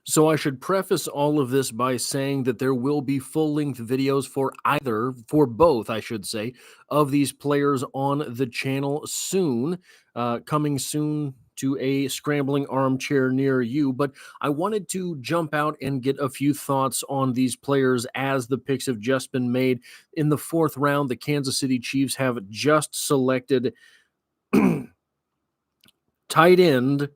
So I should preface all of this by saying that there will be full-length videos for both, I should say, of these players on the channel soon, coming soon to a scrambling armchair near you. But I wanted to jump out and get a few thoughts on these players as the picks have just been made. In the 4th round, the Kansas City Chiefs have just selected tight end.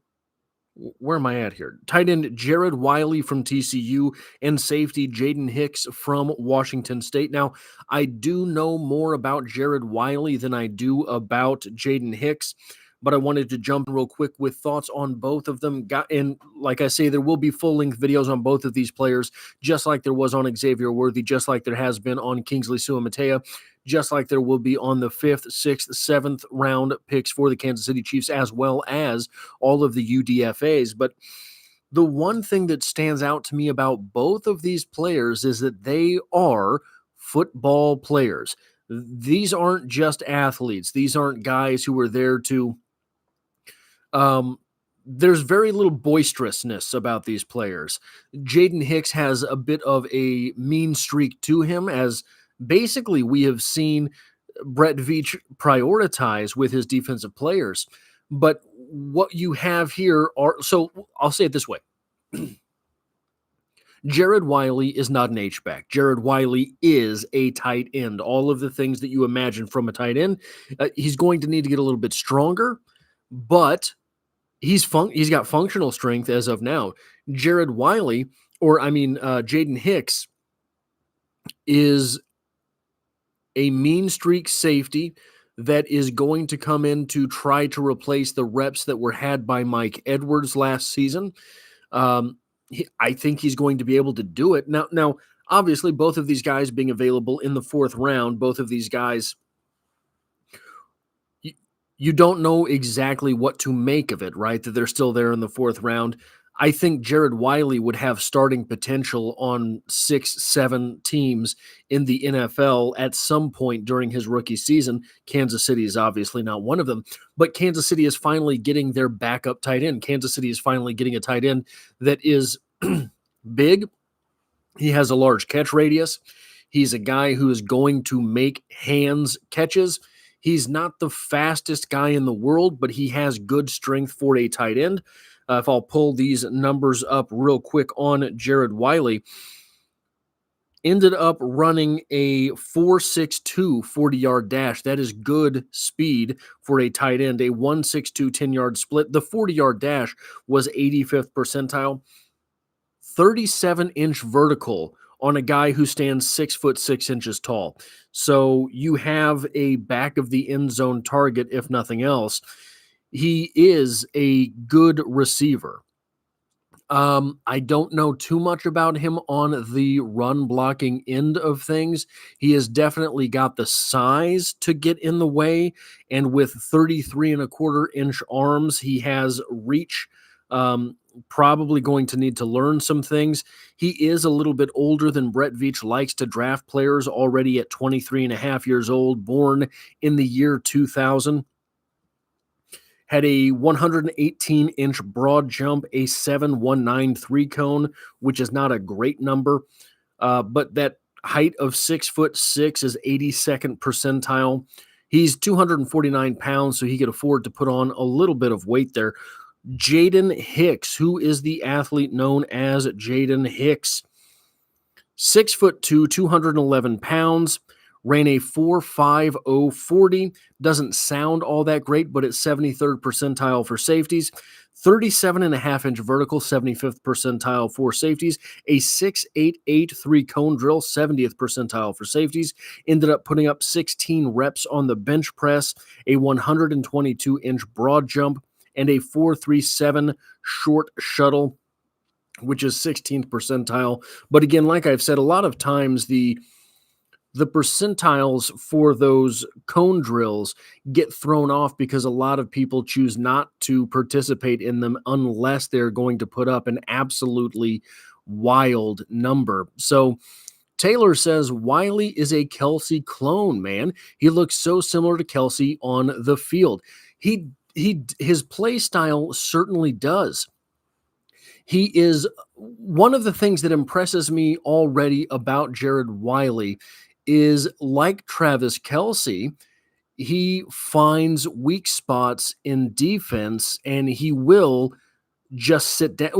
Where am I at here? Tight end Jared Wiley from TCU and safety Jaden Hicks from Washington State. Now, I do know more about Jared Wiley than I do about Jaden Hicks, but I wanted to jump in real quick with thoughts on both of them. And like I say, there will be full-length videos on both of these players, just like there was on Xavier Worthy, just like there has been on Kingsley Suamataia, just like there will be on the 5th, 6th, 7th round picks for the Kansas City Chiefs, as well as all of the UDFAs. But the one thing that stands out to me about both of these players is that they are football players. These aren't just athletes. These aren't guys who are there to there's very little boisterousness about these players. Jaden Hicks has a bit of a mean streak to him, as basically we have seen Brett Veach prioritize with his defensive players. But what you have here are, so I'll say it this way. Jared Wiley is not an H-back. Jared Wiley is a tight end. All of the things that you imagine from a tight end. He's going to need to get a little bit stronger, but he's got functional strength as of now. Jared Wiley, Jaden Hicks, is a mean streak safety that is going to come in to try to replace the reps that were had by Mike Edwards last season. I think he's going to be able to do it. Now, obviously, both of these guys being available in the 4th round, both of these guys, you don't know exactly what to make of it, right? That they're still there in the 4th round. I think Jared Wiley would have starting potential on 6, 7 teams in the NFL at some point during his rookie season. Kansas City is obviously not one of them, but Kansas City is finally getting their backup tight end. Kansas City is finally getting a tight end that is big. He has a large catch radius. He's a guy who is going to make hands catches. He's not the fastest guy in the world, but he has good strength for a tight end. If I'll pull these numbers up real quick on Jared Wiley, ended up running a 4.62 40-yard dash. That is good speed for a tight end. A 1.62 10-yard split. The 40-yard dash was 85th percentile. 37-inch vertical on a guy who stands 6 foot 6 inches tall. So you have a back of the end zone target, if nothing else. He is a good receiver. I don't know too much about him on the run blocking end of things. He has definitely got the size to get in the way, and with 33.25-inch arms, he has reach. Probably going to need to learn some things. He is a little bit older than Brett Veach likes to draft players, already at 23 and a half years old, born in the year 2000. Had a 118-inch broad jump, a 7.193 cone, which is not a great number, but that height of 6'6" is 82nd percentile. He's 249 pounds, so he could afford to put on a little bit of weight there. Jaden Hicks, who is the athlete known as Jaden Hicks, 6'2", 211 pounds, ran a 4.50 40. Doesn't sound all that great, but it's 73rd percentile for safeties. 37.5-inch vertical, 75th percentile for safeties. A 6.88 3-cone drill, 70th percentile for safeties. Ended up putting up 16 reps on the bench press, a 122-inch broad jump, and a 4.37 short shuttle, which is 16th percentile. But again, like I've said, a lot of times the percentiles for those cone drills get thrown off because a lot of people choose not to participate in them unless they're going to put up an absolutely wild number. So Taylor says Wiley is a Kelsey clone, man. He looks so similar to Kelsey on the field. His play style certainly does. He is one of the things that impresses me already about Jared Wiley is like Travis Kelce, he finds weak spots in defense and he will just sit down.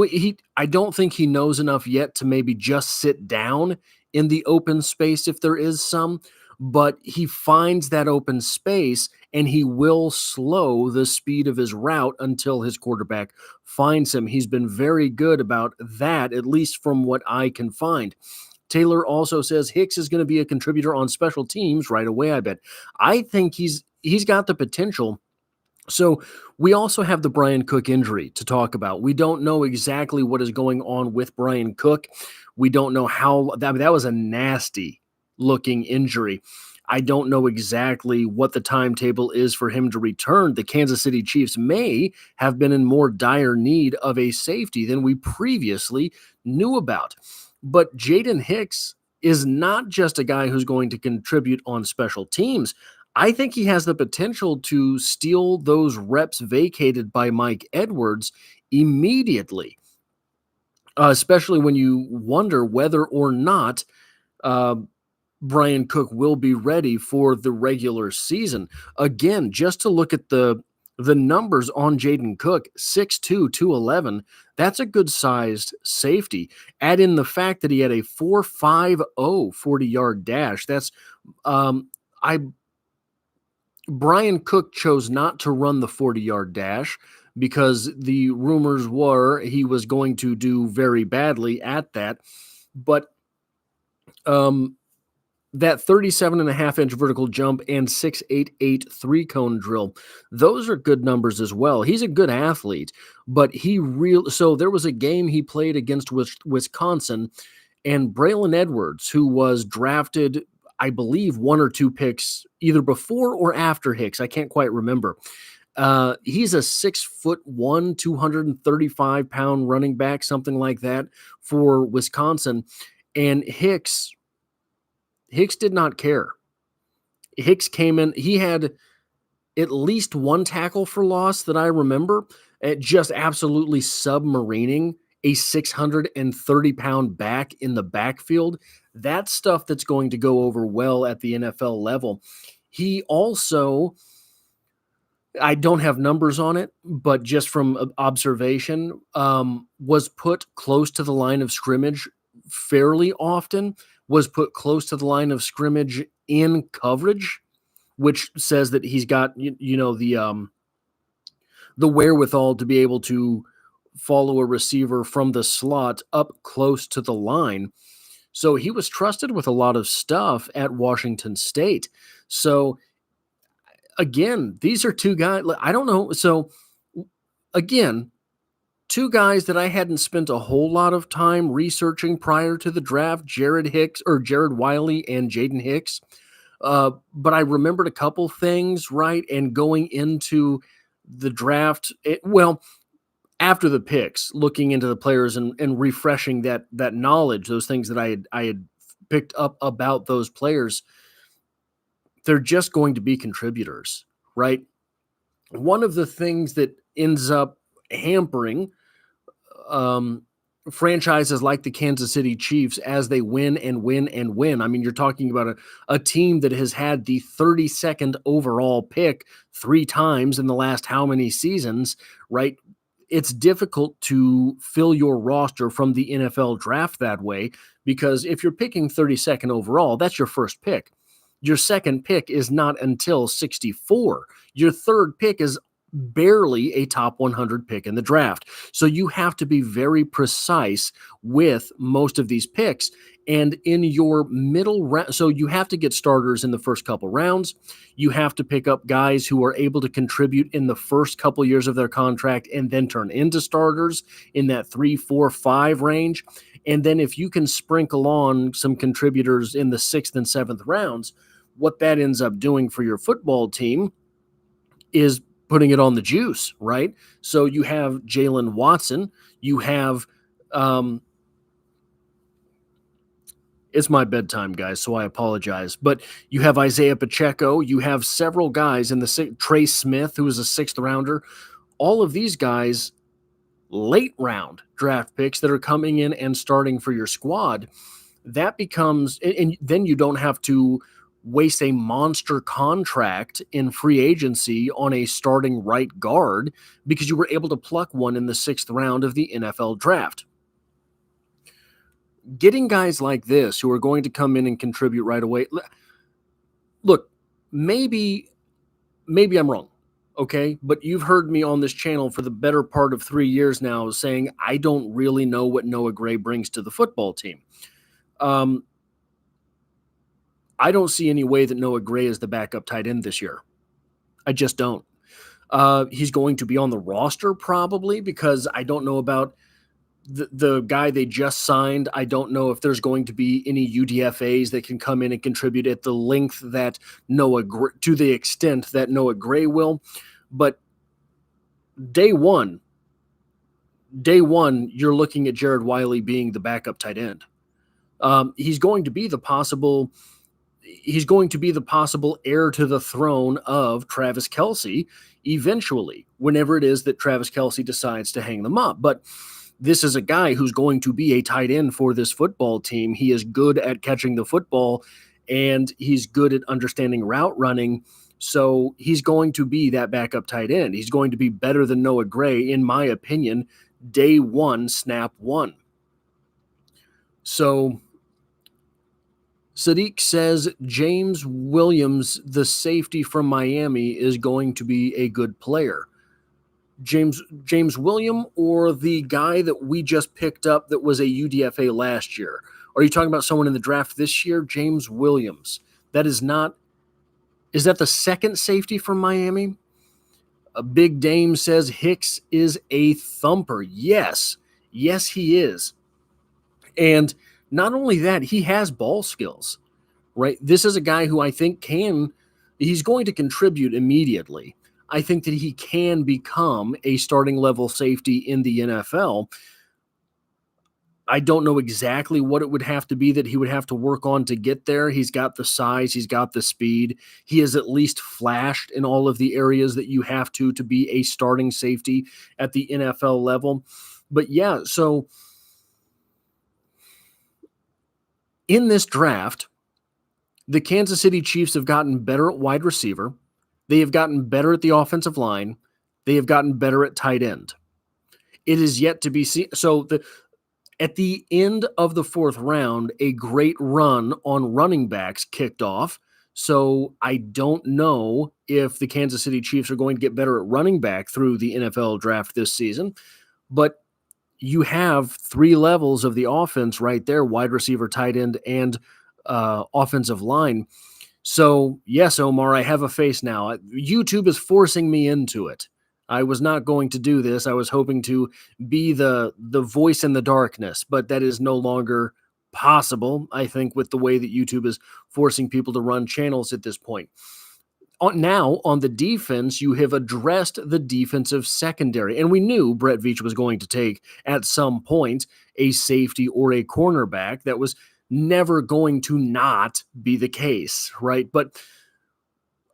I don't think he knows enough yet to maybe just sit down in the open space if there is some, but he finds that open space and he will slow the speed of his route until his quarterback finds him. He's been very good about that, at least from what I can find. Taylor also says Hicks is going to be a contributor on special teams right away, I bet. I think he's got the potential. So we also have the Brian Cook injury to talk about. We don't know exactly what is going on with Brian Cook. We don't know how that was a nasty looking injury. I don't know exactly what the timetable is for him to return. The Kansas City Chiefs may have been in more dire need of a safety than we previously knew about. But Jaden Hicks is not just a guy who's going to contribute on special teams. I think he has the potential to steal those reps vacated by Mike Edwards immediately, especially when you wonder whether or not Brian Cook will be ready for the regular season. Again, just to look at the numbers on Jaden Cook, 6'2", 211, that's a good-sized safety. Add in the fact that he had a 4.50 40-yard dash. That's Brian Cook chose not to run the 40-yard dash because the rumors were he was going to do very badly at that. But that 37.5-inch vertical jump and 6.88 three-cone drill, those are good numbers as well. He's a good athlete, but so there was a game he played against Wisconsin, and Braylon Edwards, who was drafted, I believe, 1 or 2 picks either before or after Hicks. I can't quite remember. He's a 6'1", 235-pound running back, something like that, for Wisconsin. And Hicks did not care. Hicks came in. He had at least 1 tackle for loss that I remember, at just absolutely submarining a 630-pound back in the backfield. That's stuff that's going to go over well at the NFL level. He also, I don't have numbers on it, but just from observation, was put close to the line of scrimmage fairly often, was put close to the line of scrimmage in coverage, which says that he's got, the wherewithal to be able to follow a receiver from the slot up close to the line. So he was trusted with a lot of stuff at Washington State. So again, these are 2 guys, I don't know. So again, 2 guys that I hadn't spent a whole lot of time researching prior to the draft, Jared Wiley and Jaden Hicks. But I remembered a couple things, right? And going into the draft, after the picks, looking into the players and refreshing that knowledge, those things that I had picked up about those players, they're just going to be contributors, right? One of the things that ends up hampering franchises like the Kansas City Chiefs as they win and win and win. I mean, you're talking about a team that has had the 32nd overall pick 3 times in the last how many seasons, right? It's difficult to fill your roster from the NFL draft that way, because if you're picking 32nd overall, that's your first pick. Your second pick is not until 64. Your third pick is barely a top 100 pick in the draft. So you have to be very precise with most of these picks. And in your middle round, so you have to get starters in the first couple rounds. You have to pick up guys who are able to contribute in the first couple years of their contract and then turn into starters in that 3, 4, 5 range. And then if you can sprinkle on some contributors in the 6th and 7th rounds, what that ends up doing for your football team is putting it on the juice, right? So you have Jalen Watson, you have it's my bedtime, guys, so I apologize. But you have Isaiah Pacheco. You have several guys in the Trey Smith, who is a 6th rounder. All of these guys, late round draft picks that are coming in and starting for your squad, that becomes, and then you don't have to waste a monster contract in free agency on a starting right guard because you were able to pluck one in the 6th round of the NFL draft. Getting guys like this who are going to come in and contribute right away. Look, maybe I'm wrong, okay? But you've heard me on this channel for the better part of 3 years now saying I don't really know what Noah Gray brings to the football team. I don't see any way that Noah Gray is the backup tight end this year. I just don't. He's going to be on the roster probably because I don't know about the guy they just signed. I don't know if there's going to be any UDFAs that can come in and contribute at the length that to the extent that Noah Gray will. But day one, you're looking at Jared Wiley being the backup tight end. He's going to be the possible heir to the throne of Travis Kelce eventually, whenever it is that Travis Kelce decides to hang them up. But this is a guy who's going to be a tight end for this football team. He is good at catching the football, and he's good at understanding route running. So he's going to be that backup tight end. He's going to be better than Noah Gray, in my opinion, day one, snap one. So Sadiq says James Williams, the safety from Miami, is going to be a good player. James Williams or the guy that we just picked up that was a UDFA last year? Are you talking about someone in the draft this year? James Williams. That is not – is that the second safety from Miami? A Big Dame says Hicks is a thumper. Yes. Yes, he is. And not only that, he has ball skills, right? This is a guy who I think he's going to contribute immediately. I think that he can become a starting level safety in the NFL. I don't know exactly what it would have to be that he would have to work on to get there. He's got the size, he's got the speed. He has at least flashed in all of the areas that you have to be a starting safety at the NFL level. But yeah, so in this draft, the Kansas City Chiefs have gotten better at wide receiver. They have gotten better at the offensive line. They have gotten better at tight end. It is yet to be seen. So at the end of the 4th round, a great run on running backs kicked off. So I don't know if the Kansas City Chiefs are going to get better at running back through the NFL draft this season. But you have 3 levels of the offense right there: wide receiver, tight end, and offensive line. So, yes, Omar, I have a face now. YouTube is forcing me into it. I was not going to do this. I was hoping to be the voice in the darkness, but that is no longer possible, I think, with the way that YouTube is forcing people to run channels at this point. Now, on the defense, you have addressed the defensive secondary, and we knew Brett Veach was going to take, at some point, a safety or a cornerback. That was never going to not be the case, right? But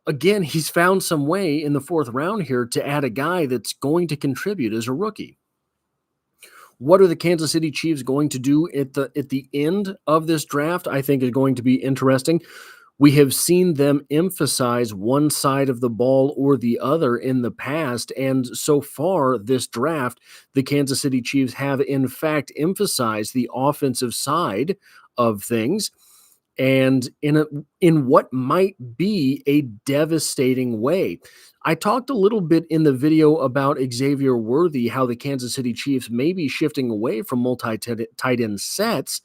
again, he's found some way in the 4th round here to add a guy that's going to contribute as a rookie. What are the Kansas City Chiefs going to do at the end of this draft? I think is going to be interesting. We have seen them emphasize one side of the ball or the other in the past, and so far this draft, the Kansas City Chiefs have in fact emphasized the offensive side of things, and in what might be a devastating way. I talked a little bit in the video about Xavier Worthy, how the Kansas City Chiefs may be shifting away from multi-tight end sets,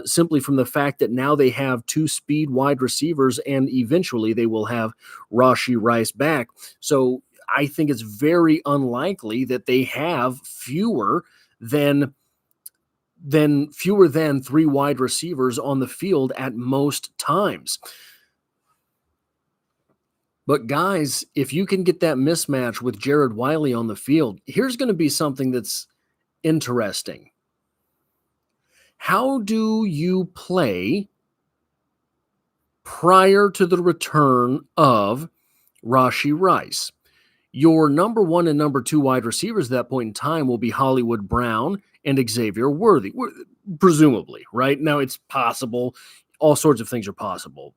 simply from the fact that now they have 2 speed wide receivers, and eventually they will have Rashee Rice back. So I think it's very unlikely that they have fewer than 3 wide receivers on the field at most times. But guys, if you can get that mismatch with Jared Wiley on the field, here's going to be something that's interesting. How do you play prior to the return of Rashee Rice? Your number 1 and number 2 wide receivers at that point in time will be Hollywood Brown and Xavier Worthy, presumably, right? Now, it's possible. All sorts of things are possible.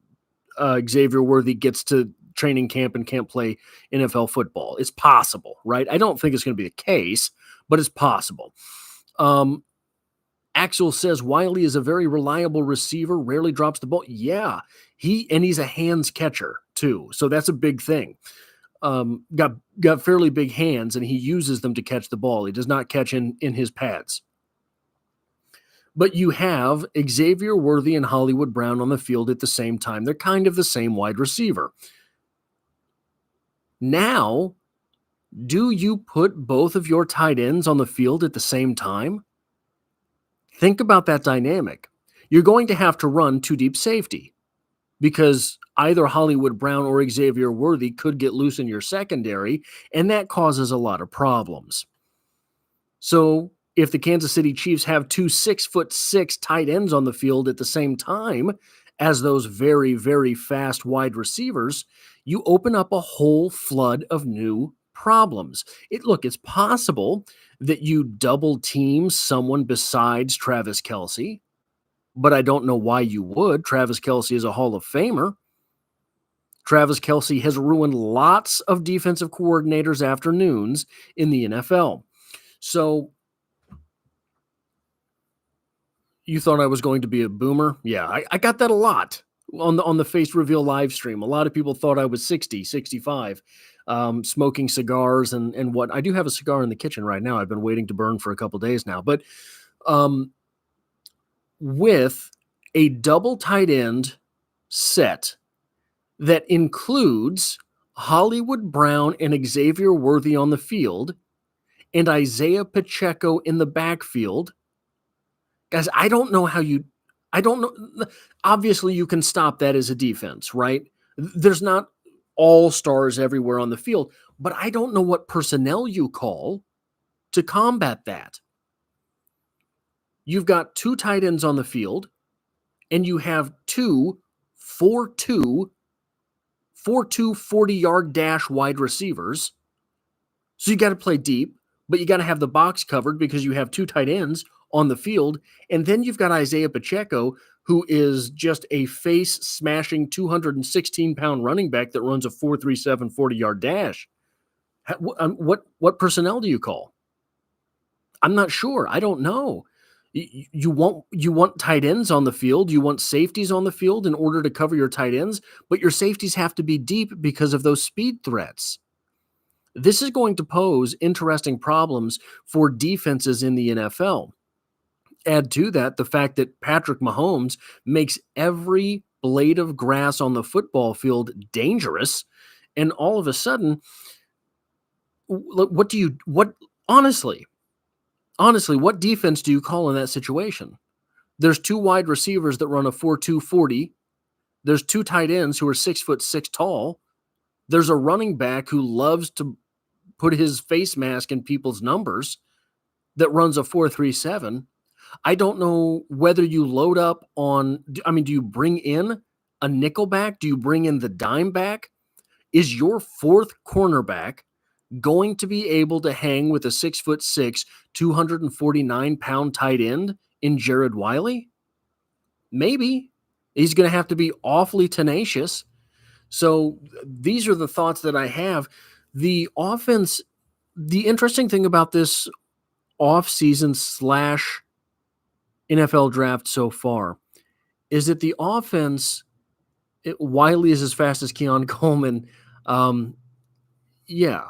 Xavier Worthy gets to training camp and can't play NFL football. It's possible, right? I don't think it's going to be the case, but it's possible. Axel says Wiley is a very reliable receiver, rarely drops the ball. Yeah, he's a hands catcher too, so that's a big thing. Got fairly big hands, and he uses them to catch the ball. He does not catch in his pads. But you have Xavier Worthy and Hollywood Brown on the field at the same time. They're kind of the same wide receiver. Now, do you put both of your tight ends on the field at the same time? Think about that dynamic. You're going to have to run 2 deep safety because either Hollywood Brown or Xavier Worthy could get loose in your secondary, and that causes a lot of problems. So if the Kansas City Chiefs have 2 6'6" tight ends on the field at the same time as those very, very fast wide receivers, you open up a whole flood of new problems. It's possible that you double team someone besides Travis Kelce, but I don't know why you would. Travis Kelce is a Hall of Famer. Travis Kelce has ruined lots of defensive coordinators' afternoons in the NFL. So you thought I was going to be a boomer? Yeah, I got that a lot on the Face Reveal live stream. A lot of people thought I was 60, 65, smoking cigars and what. I do have a cigar in the kitchen right now. I've been waiting to burn for a couple days now. But with a double tight end set that includes Hollywood Brown and Xavier Worthy on the field and Isaiah Pacheco in the backfield, guys, I don't know. Obviously, you can stop that as a defense, right? There's not all-stars everywhere on the field, but I don't know what personnel you call to combat that. You've got 2 tight ends on the field, and you have 2 4-2 40-yard dash wide receivers. So you got to play deep, but you got to have the box covered because you have 2 tight ends on the field. And then you've got Isaiah Pacheco, who is just a face-smashing 216-pound running back that runs a 4.37 40-yard dash. What personnel do you call? I'm not sure. I don't know. You want tight ends on the field. You want safeties on the field in order to cover your tight ends, but your safeties have to be deep because of those speed threats. This is going to pose interesting problems for defenses in the NFL. Add to that the fact that Patrick Mahomes makes every blade of grass on the football field dangerous, and all of a sudden, honestly, what defense do you call in that situation? There's 2 wide receivers that run a 4.2 40. There's 2 tight ends who are 6'6" tall. There's a running back who loves to put his face mask in people's numbers that runs a 4.37. I don't know whether you load up on, do you bring in a nickel back? Do you bring in the dime back? Is your 4th cornerback going to be able to hang with a 6'6", 249-pound tight end in Jared Wiley? Maybe. He's going to have to be awfully tenacious. So these are the thoughts that I have. The offense, the interesting thing about this offseason / NFL draft so far is that the offense, Wiley is as fast as Keon Coleman. Yeah,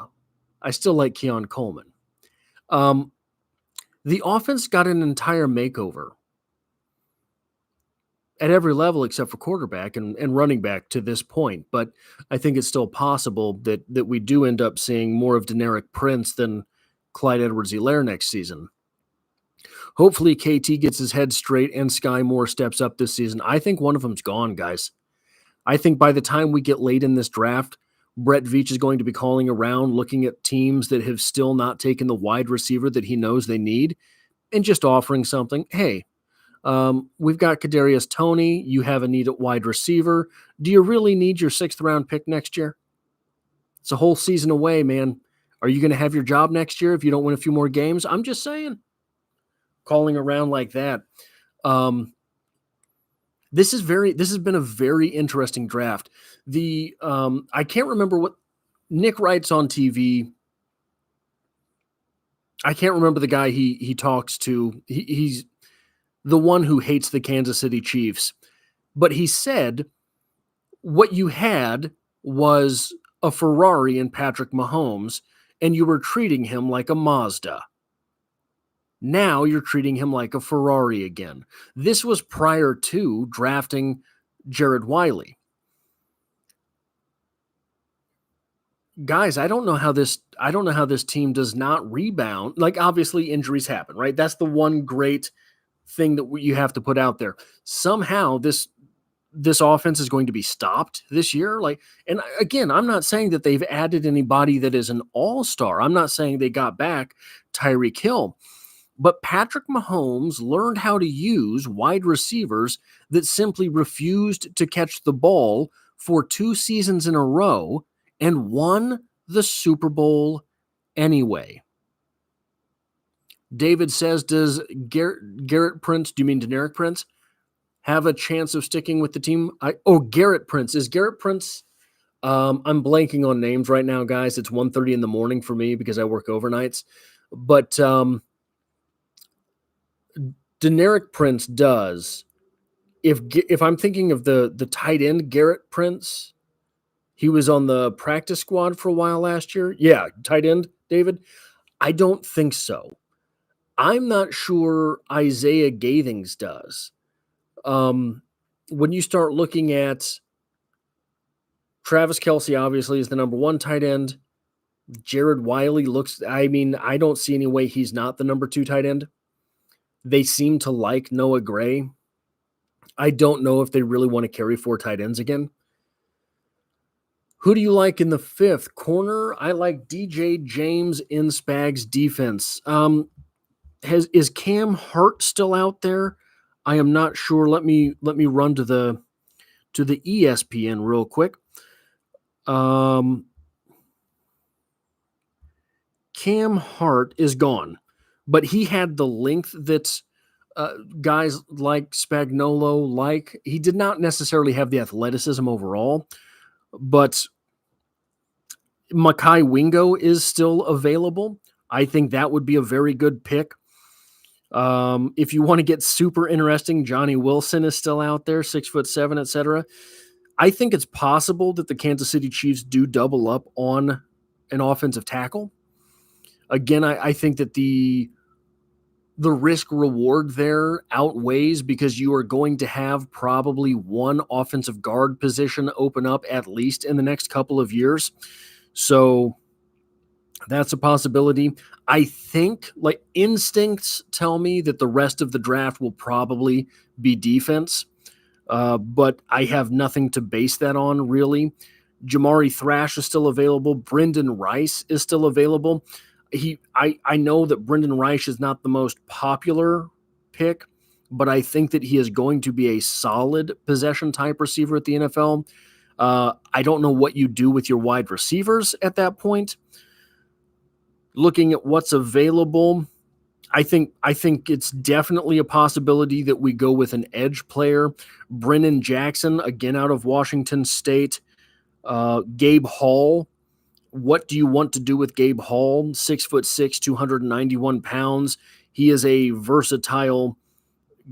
I still like Keon Coleman. The offense got an entire makeover at every level except for quarterback and running back to this point. But I think it's still possible that we do end up seeing more of Deneric Prince than Clyde Edwards-Helaire next season. Hopefully KT gets his head straight and Sky Moore steps up this season. I think one of them's gone, guys. I think by the time we get late in this draft, Brett Veach is going to be calling around, looking at teams that have still not taken the wide receiver that he knows they need, and just offering something. Hey, we've got Kadarius Toney. You have a need at wide receiver. Do you really need your 6th round pick next year? It's a whole season away, man. Are you going to have your job next year if you don't win a few more games? I'm just saying. Calling around like that. This has been a very interesting draft. I can't remember what Nick writes on TV. I can't remember the guy he talks to. He's the one who hates the Kansas City Chiefs. But he said what you had was a Ferrari in Patrick Mahomes, and you were treating him like a Mazda. Now you're treating him like a Ferrari again. This was prior to drafting Jared Wiley. Guys, I don't know how this team does not rebound. Like, obviously injuries happen, right? That's the one great thing that you have to put out there. Somehow this offense is going to be stopped this year. Like, and again, I'm not saying that they've added anybody that is an all-star. I'm not saying they got back Tyreek Hill. But Patrick Mahomes learned how to use wide receivers that simply refused to catch the ball for 2 seasons in a row and won the Super Bowl anyway. David says, does Garrett Prince, do you mean Deneric Prince, have a chance of sticking with the team? Garrett Prince. Is Garrett Prince? I'm blanking on names right now, guys. It's 1:30 in the morning for me because I work overnights. But Deneric Prince does. If I'm thinking of the tight end, Garrett Prince, he was on the practice squad for a while last year. Yeah, tight end, David. I don't think so. I'm not sure Isaiah Gathings does. When you start looking at Travis Kelce, obviously is the number 1 tight end. Jared Wiley I don't see any way he's not the number 2 tight end. They seem to like Noah Gray. I don't know if they really want to carry 4 tight ends again. Who do you like in the 5th? Corner, I like DJ James in Spags defense. Is Cam Hart still out there? I am not sure. Let me run to the ESPN real quick. Cam Hart is gone, but he had the length that guys like Spagnuolo he did not necessarily have the athleticism overall, but Mekhi Wingo is still available. I think that would be a very good pick. If you want to get super interesting, Johnny Wilson is still out there, 6'7", etc. I think it's possible that the Kansas City Chiefs do double up on an offensive tackle. Again, I think that the risk reward there outweighs because you are going to have probably one offensive guard position open up at least in the next couple of years. So that's a possibility. I think, like, instincts tell me that the rest of the draft will probably be defense, but I have nothing to base that on, really. Jamari Thrash is still available. Brendan Rice is still available. I know that Brendan Rice is not the most popular pick, but I think that he is going to be a solid possession-type receiver at the NFL. I don't know what you do with your wide receivers at that point. Looking at what's available, I think it's definitely a possibility that we go with an edge player. Brennan Jackson, again out of Washington State. Gabe Hall. What do you want to do with Gabe Hall? 6'6", 291 pounds. He is a versatile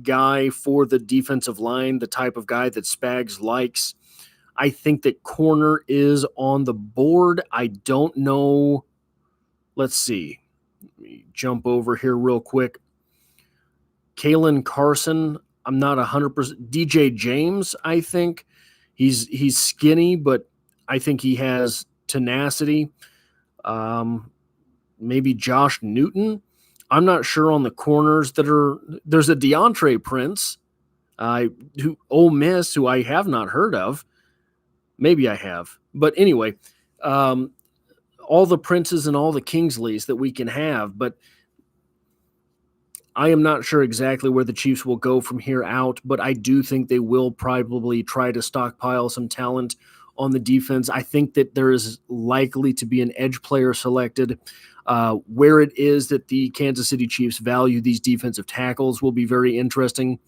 guy for the defensive line, the type of guy that Spags likes. I think that corner is on the board. I don't know. Let's see. Let me jump over here real quick. Kalen Carson, I'm not 100%. DJ James, I think. He's skinny, but I think he has tenacity. Maybe Josh Newton. I'm not sure on the corners that are. There's a DeAndre Prince, who Ole Miss, who I have not heard of. Maybe I have, but anyway, all the Princes and all the Kingsleys that we can have, but I am not sure exactly where the Chiefs will go from here out, but I do think they will probably try to stockpile some talent on the defense. I think that there is likely to be an edge player selected. Where it is that the Kansas City Chiefs value these defensive tackles will be very interesting.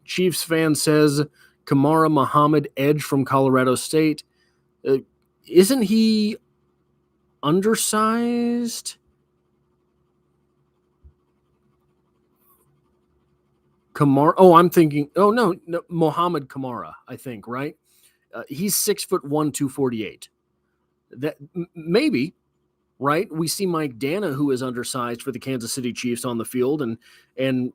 Chiefs fan says Kamara Muhammad, edge from Colorado State. Isn't he undersized? Kamara. Oh, I'm thinking. Oh no, Mohamed Kamara. I think right. He's 6'1", 248. That maybe right. We see Mike Dana, who is undersized for the Kansas City Chiefs, on the field and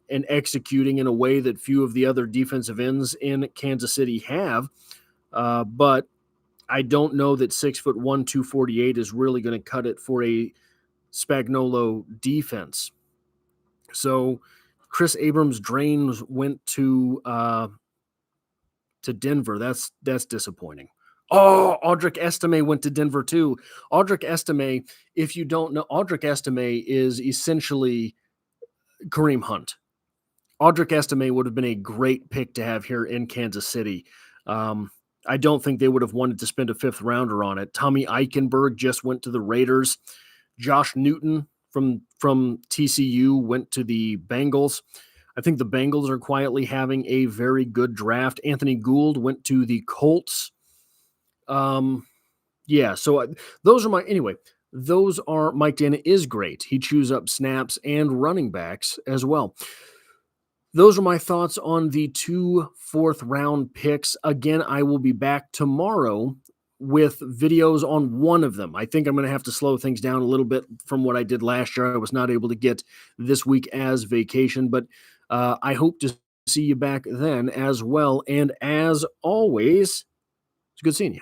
executing in a way that few of the other defensive ends in Kansas City have. But I don't know that 6'1", 248 is really going to cut it for a Spagnuolo defense. So Chris Abrams-Drains went to Denver. That's disappointing. Oh, Audric Estime went to Denver too. Audric Estime, if you don't know, Audric Estime is essentially Kareem Hunt. Audric Estime would have been a great pick to have here in Kansas City. I don't think they would have wanted to spend a 5th rounder on it. Tommy Eichenberg just went to the Raiders. Josh Newton from TCU went to the Bengals. I think the Bengals are quietly having a very good draft. Anthony Gould went to the Colts. Yeah, so those are Mike Dana is great. He chews up snaps and running backs as well. Those are my thoughts on the 2 4th-round picks. Again, I will be back tomorrow with videos on one of them. I think I'm going to have to slow things down a little bit from what I did last year. I was not able to get this week as vacation, but I hope to see you back then as well. And as always, it's good seeing you.